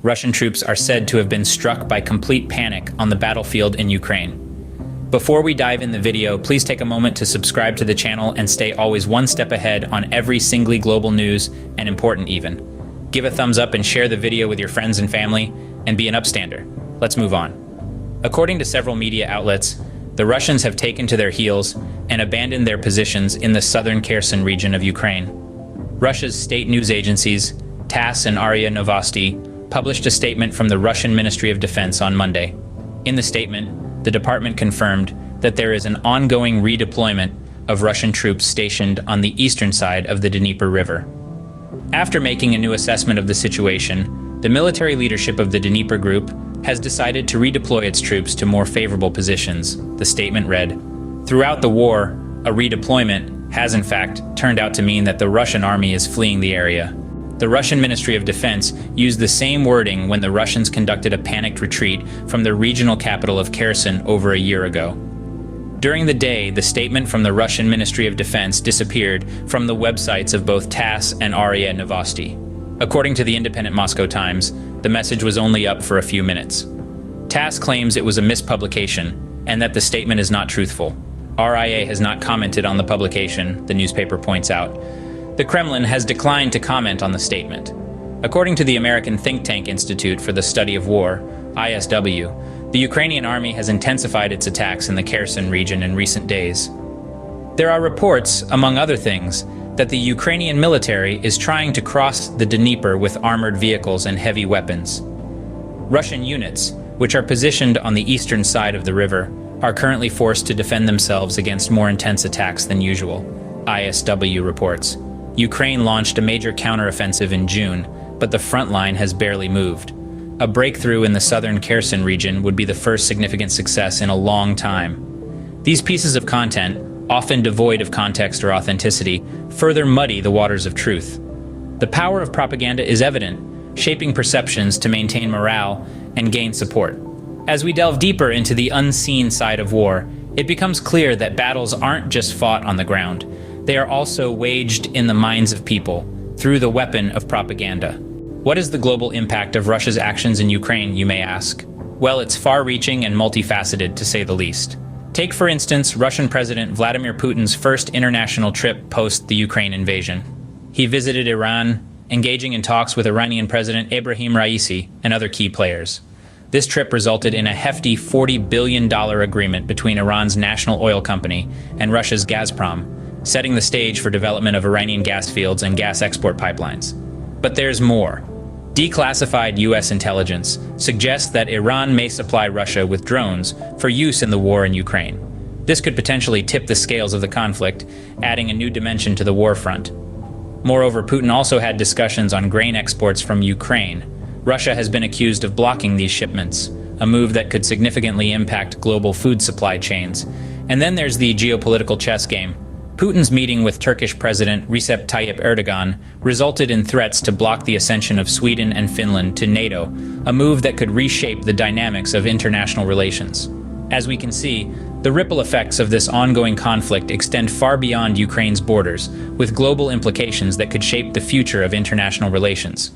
Russian troops are said to have been struck by complete panic on the battlefield in Ukraine. Before we dive in the video, please take a moment to subscribe to the channel and stay always one step ahead on every single global news and important even. Give a thumbs up and share the video with your friends and family, and be an upstander. Let's move on. According to several media outlets, the Russians have taken to their heels and abandoned their positions in the southern Kherson region of Ukraine. Russia's state news agencies, TASS and RIA Novosti, published a statement from the Russian Ministry of Defense on Monday. In the statement, the department confirmed that there is an ongoing redeployment of Russian troops stationed on the eastern side of the Dnieper River. After making a new assessment of the situation, the military leadership of the Dnieper Group has decided to redeploy its troops to more favorable positions, the statement read. Throughout the war, a redeployment has in fact turned out to mean that the Russian army is fleeing the area. The Russian Ministry of Defense used the same wording when the Russians conducted a panicked retreat from the regional capital of Kherson over a year ago. During the day, the statement from the Russian Ministry of Defense disappeared from the websites of both TASS and RIA Novosti. According to the independent Moscow Times, the message was only up for a few minutes. TASS claims it was a mispublication and that the statement is not truthful. RIA has not commented on the publication, the newspaper points out. The Kremlin has declined to comment on the statement. According to the American think tank Institute for the Study of War, ISW, the Ukrainian army has intensified its attacks in the Kherson region in recent days. There are reports, among other things, that the Ukrainian military is trying to cross the Dnieper with armored vehicles and heavy weapons. Russian units, which are positioned on the eastern side of the river, are currently forced to defend themselves against more intense attacks than usual, ISW reports. Ukraine launched a major counteroffensive in June, but the front line has barely moved. A breakthrough in the southern Kherson region would be the first significant success in a long time. These pieces of content, often devoid of context or authenticity, further muddy the waters of truth. The power of propaganda is evident, shaping perceptions to maintain morale and gain support. As we delve deeper into the unseen side of war, it becomes clear that battles aren't just fought on the ground. They are also waged in the minds of people through the weapon of propaganda. What is the global impact of Russia's actions in Ukraine, you may ask? Well, it's far-reaching and multifaceted, to say the least. Take, for instance, Russian President Vladimir Putin's first international trip post the Ukraine invasion. He visited Iran, engaging in talks with Iranian President Ebrahim Raisi and other key players. This trip resulted in a hefty $40 billion agreement between Iran's national oil company and Russia's Gazprom, setting the stage for development of Iranian gas fields and gas export pipelines. But there's more. Declassified U.S. intelligence suggests that Iran may supply Russia with drones for use in the war in Ukraine. This could potentially tip the scales of the conflict, adding a new dimension to the war front. Moreover, Putin also had discussions on grain exports from Ukraine. Russia has been accused of blocking these shipments, a move that could significantly impact global food supply chains. And then there's the geopolitical chess game. Putin's meeting with Turkish President Recep Tayyip Erdogan resulted in threats to block the ascension of Sweden and Finland to NATO, a move that could reshape the dynamics of international relations. As we can see, the ripple effects of this ongoing conflict extend far beyond Ukraine's borders, with global implications that could shape the future of international relations.